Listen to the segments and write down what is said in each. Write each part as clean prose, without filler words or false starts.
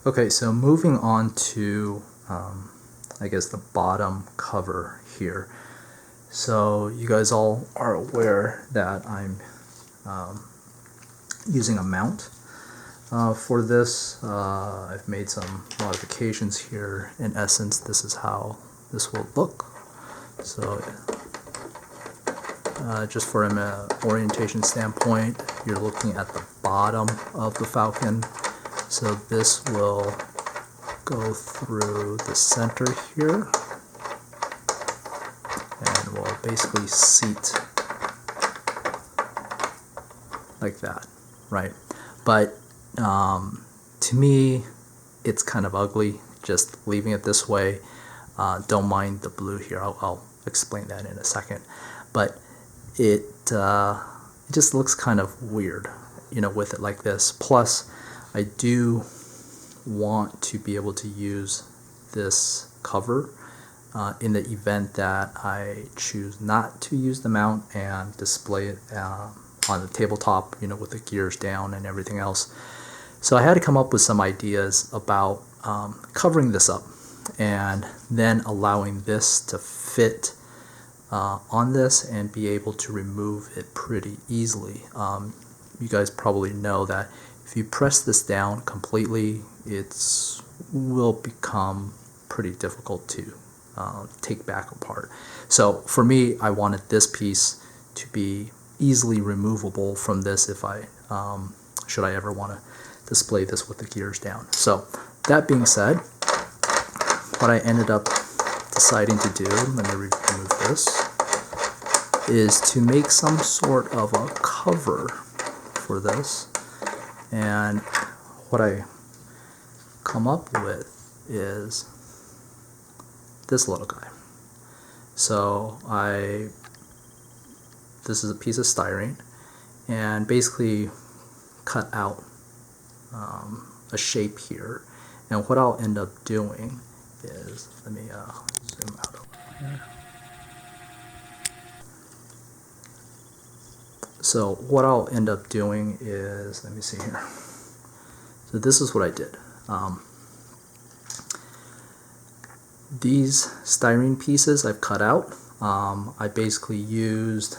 Okay, so moving on to, I guess, the bottom cover here. So you guys all are aware that I'm using a mount for this. I've made some modifications here. In essence, this is how this will look. So just from an orientation standpoint, you're looking at the bottom of the Falcon. So this will go through the center here and will basically seat like that, right? But to me, it's kind of ugly just leaving it this way. Don't mind the blue here. I'll explain that in a second. But it just looks kind of weird, you know, with it like this. Plus, I do want to be able to use this cover in the event that I choose not to use the mount and display it on the tabletop, you know, with the gears down and everything else. So I had to come up with some ideas about covering this up and then allowing this to fit on this and be able to remove it pretty easily. You guys probably know that if you press this down completely, it will become pretty difficult to take back apart. So for me, I wanted this piece to be easily removable from this if I should I ever want to display this with the gears down. So that being said, what I ended up deciding to do, let me remove this, is to make some sort of a cover for this. And what I come up with is this little guy. So this is a piece of styrene, and basically cut out a shape here. And what I'll end up doing is, let me zoom out a little here. So what I'll end up doing is, let me see here. So this is what I did. These styrene pieces I've cut out. I basically used,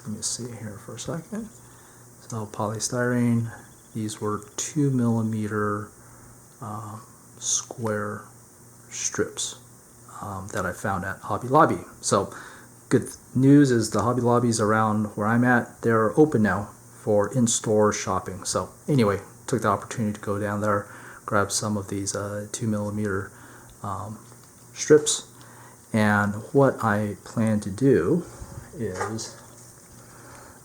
let me see here for a second. So polystyrene, these were 2mm square strips that I found at Hobby Lobby. So good news is the Hobby Lobbies around where I'm at, they're open now for in-store shopping. So anyway, took the opportunity to go down there, grab some of these 2mm strips. And what I plan to do is,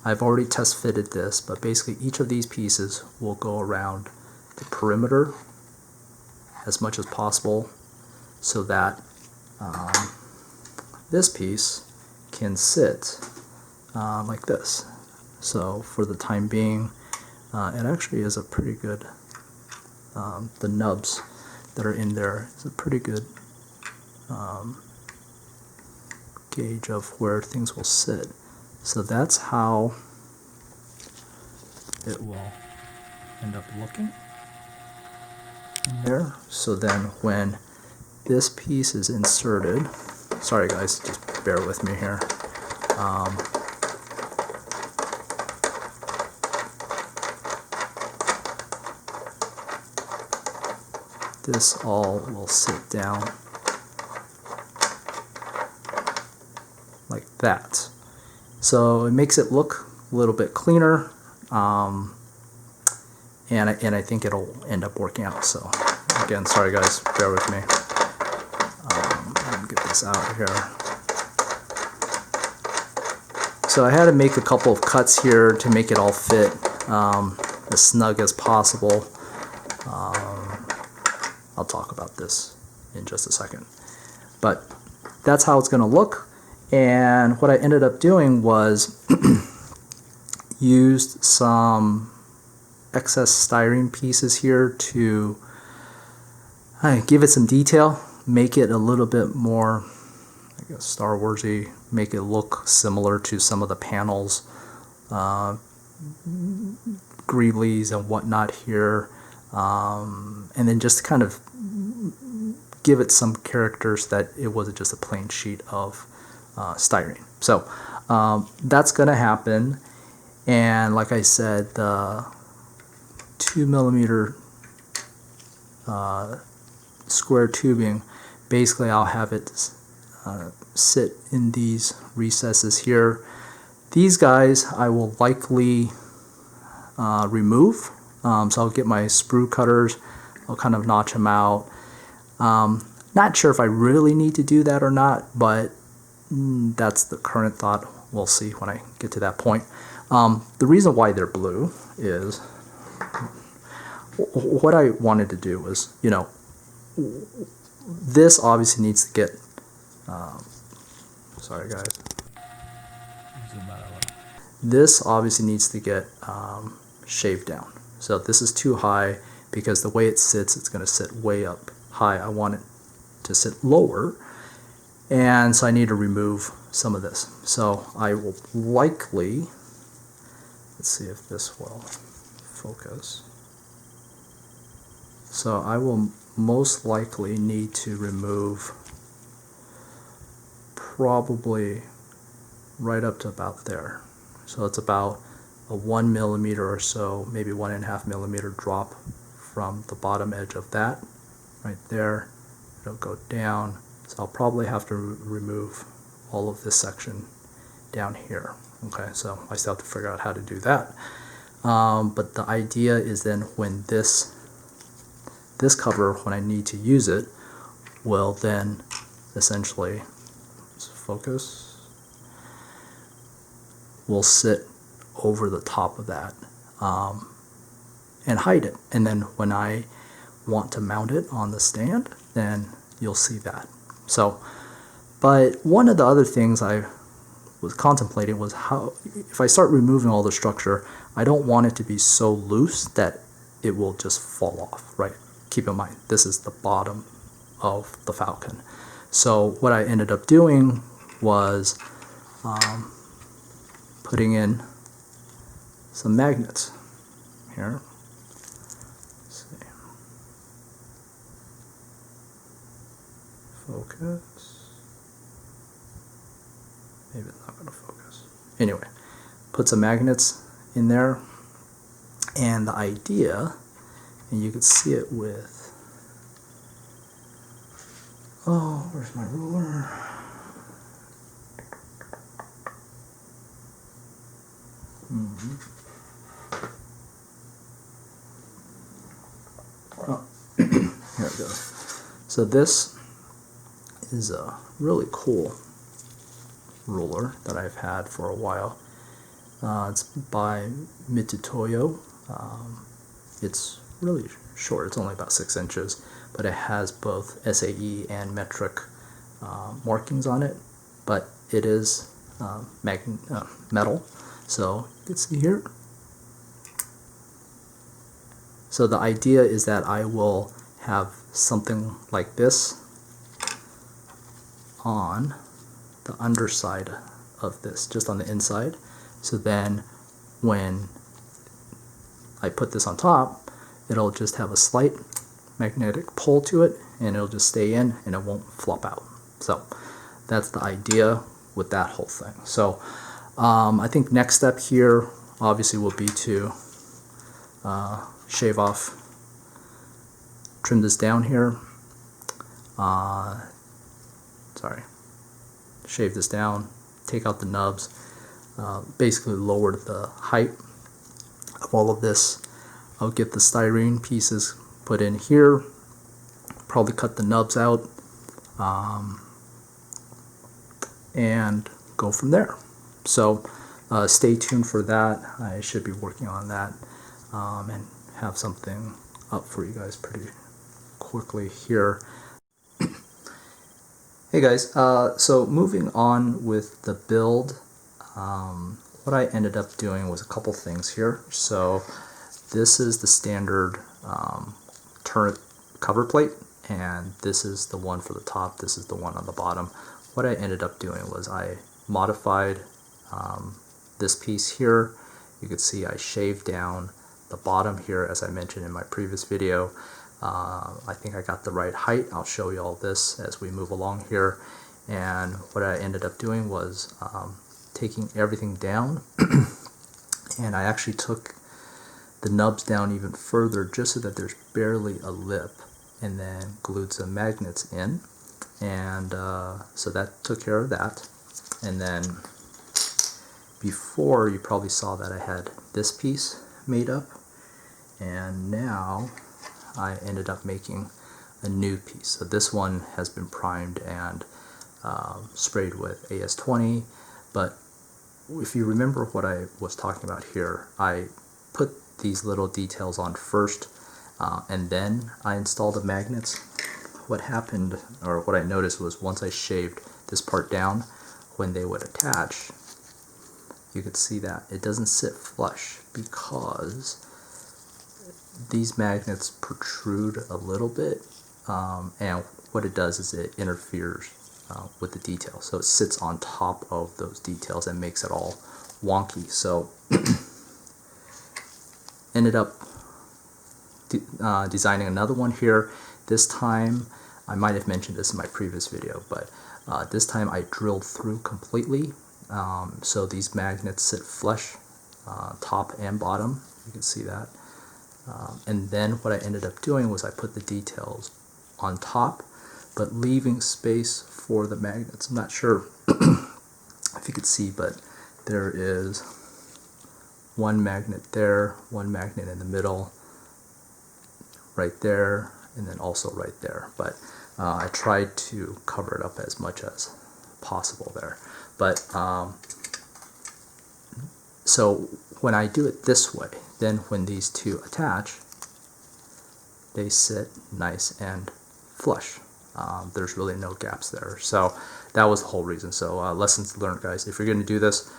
I've already test fitted this, but basically each of these pieces will go around the perimeter as much as possible so that this piece can sit like this. So for the time being, it actually is a pretty good, the nubs that are in there is a pretty good gauge of where things will sit. So that's how it will end up looking in there. So then when this piece is inserted, sorry guys, just bear with me here. This all will sit down like that. So it makes it look a little bit cleaner, and I think it'll end up working out. So again, sorry guys, bear with me. Let me get this out here. So I had to make a couple of cuts here to make it all fit as snug as possible. I'll talk about this in just a second. But that's how it's going to look. And what I ended up doing was used some excess styrene pieces here to give it some detail, make it a little bit more, I guess, Star Warsy, make it look similar to some of the panels, greeblies and whatnot here. and then just kind of give it some characters that it wasn't just a plain sheet of styrene. So that's going to happen, and like I said, the 2mm square tubing, basically I'll have it sit in these recesses here. These guys I will likely remove, so I'll get my sprue cutters, I'll kind of notch them out. Not sure if I really need to do that or not, but that's the current thought. We'll see when I get to that point. The reason why they're blue is what I wanted to do was, you know, this obviously needs to get, sorry guys, this obviously needs to get shaved down. So this is too high because the way it sits, it's going to sit way up high. I want it to sit lower, and so I need to remove some of this. So I will likely, let's see if this will focus. So I will most likely need to remove probably right up to about there. So it's about a 1mm or so, maybe 1.5mm drop from the bottom edge of that right there. It'll go down. So I'll probably have to remove all of this section down here. Okay, so I still have to figure out how to do that. But the idea is then when this cover, when I need to use it, will then essentially, let's focus, will sit over the top of that and hide it. And then when I want to mount it on the stand, then you'll see that. So, but one of the other things I was contemplating was how, if I start removing all the structure, I don't want it to be so loose that it will just fall off, right? Keep in mind, this is the bottom of the Falcon. So what I ended up doing was putting in some magnets here. Let's see. Focus. Maybe it's not going to focus. Anyway, put some magnets in there, and the idea, and you can see it with, oh, where's my ruler? Oh, here it goes. So this is a really cool ruler that I've had for a while. It's by Mitutoyo. It's really short, it's only about 6 inches, but it has both SAE and metric markings on it, but it is metal, so you can see here. So the idea is that I will have something like this on the underside of this, just on the inside. So then when I put this on top, it'll just have a slight magnetic pull to it, and it'll just stay in and it won't flop out. So that's the idea with that whole thing. So I think next step here obviously will be to shave off, trim this down here, shave this down, take out the nubs, basically lower the height of all of this. I'll get the styrene pieces put in here, probably cut the nubs out, and go from there. So stay tuned for that. I should be working on that and have something up for you guys pretty quickly here. Hey guys, so moving on with the build, what I ended up doing was a couple things here. So this is the standard turret cover plate, and this is the one for the top, this is the one on the bottom. What I ended up doing was I modified this piece here. You can see I shaved down the bottom here, as I mentioned in my previous video. I think I got the right height. I'll show you all this as we move along here. And what I ended up doing was taking everything down and I actually took the nubs down even further just so that there's barely a lip, and then glued some magnets in, and so that took care of that. And then before, you probably saw that I had this piece made up, and now I ended up making a new piece. So this one has been primed and sprayed with AS20, but if you remember what I was talking about here, I put these little details on first, and then I installed the magnets. What happened, or what I noticed, was once I shaved this part down, when they would attach, you could see that it doesn't sit flush because these magnets protrude a little bit, and what it does is it interferes with the detail. So it sits on top of those details and makes it all wonky. So ended up designing another one here. This time, I might have mentioned this in my previous video, but this time I drilled through completely, so these magnets sit flush, top and bottom. You can see that. And then what I ended up doing was I put the details on top, but leaving space for the magnets. I'm not sure if you could see, but there is one magnet there, one magnet in the middle, right there, and then also right there. But I tried to cover it up as much as possible there. But so when I do it this way, then when these two attach, they sit nice and flush. There's really no gaps there. So that was the whole reason. So lessons learned, guys. If you're going to do this,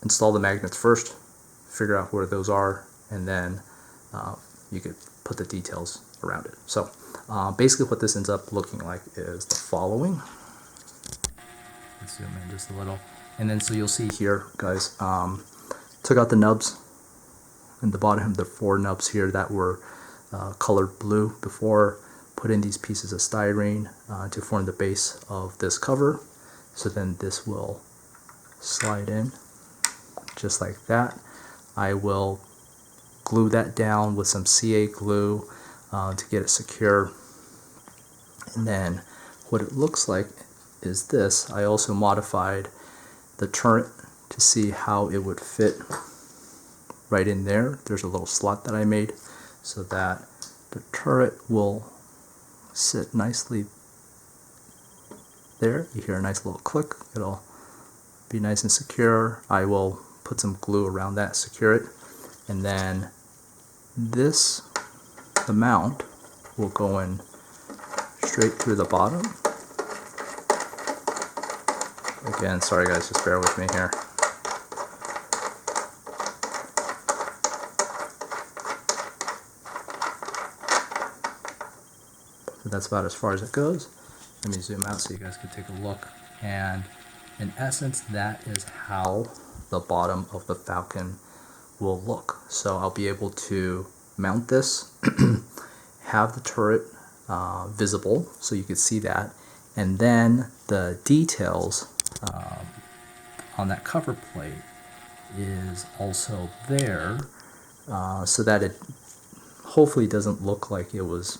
install the magnets first, figure out where those are, and then you could put the details around it. So basically what this ends up looking like is the following. Let's zoom in just a little. And then so you'll see here, guys, took out the nubs in the bottom. The 4 nubs here that were colored blue before, put in these pieces of styrene to form the base of this cover. So then this will slide in just like that. I will glue that down with some CA glue to get it secure. And then what it looks like is this. I also modified the turret to see how it would fit right in there. There's a little slot that I made so that the turret will sit nicely there. You hear a nice little click. It'll be nice and secure. I will put some glue around that, secure it, and then this, the mount, will go in straight through the bottom. Again, sorry guys, just bear with me here. So that's about as far as it goes. Let me zoom out so you guys can take a look. And in essence, that is how the bottom of the Falcon will look. So I'll be able to mount this, have the turret visible so you can see that, and then the details on that cover plate is also there, so that it hopefully doesn't look like it was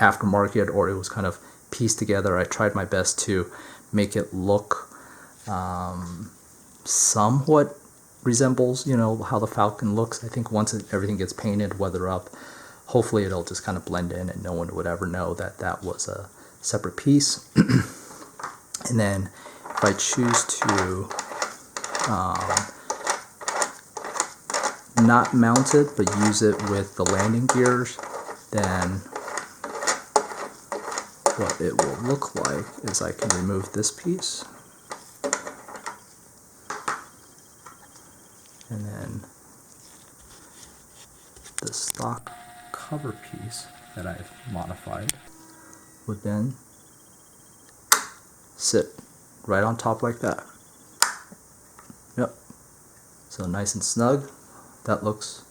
aftermarket or it was kind of pieced together. I tried my best to make it look somewhat resembles, you know, how the Falcon looks. I think once everything gets painted, weather up, hopefully it'll just kind of blend in and no one would ever know that that was a separate piece. And then if I choose to not mount it but use it with the landing gears, then what it will look like is I can remove this piece, and then the stock cover piece that I've modified would then sit right on top like that. Yep. So nice and snug. That looks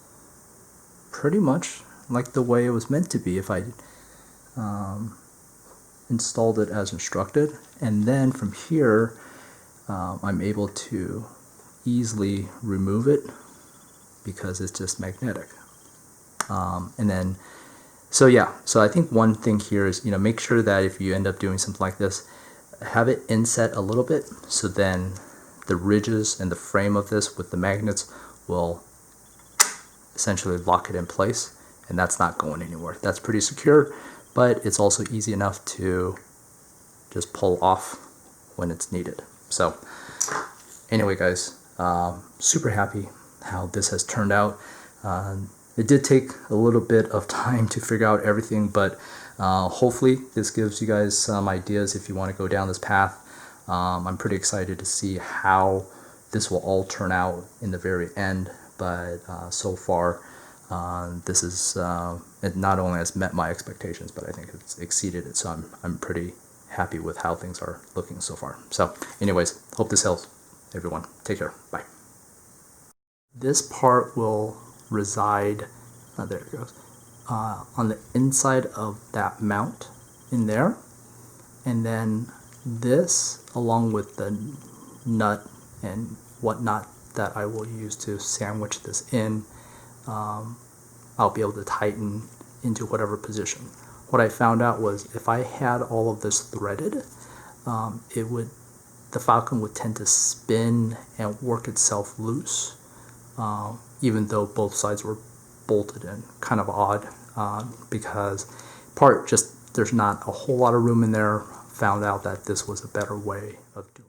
pretty much like the way it was meant to be if I installed it as instructed. And then from here, I'm able to easily remove it because it's just magnetic. And then, so yeah, so I think one thing here is, make sure that if you end up doing something like this, have it inset a little bit, so then the ridges and the frame of this with the magnets will essentially lock it in place, and that's not going anywhere. That's pretty secure, but it's also easy enough to just pull off when it's needed. So anyway, guys, super happy how this has turned out. It did take a little bit of time to figure out everything, but hopefully this gives you guys some ideas if you want to go down this path. I'm pretty excited to see how this will all turn out in the very end, but so far this is it not only has met my expectations, but I think it's exceeded it, so I'm pretty happy with how things are looking so far. So anyways, hope this helps everyone. Take care. Bye. This part will reside, there it goes, on the inside of that mount in there, and then this along with the nut and whatnot that I will use to sandwich this in, I'll be able to tighten into whatever position. What I found out was if I had all of this threaded, the Falcon would tend to spin and work itself loose, even though both sides were bolted in. Kind of odd, because there's not a whole lot of room in there. Found out that this was a better way of doing it.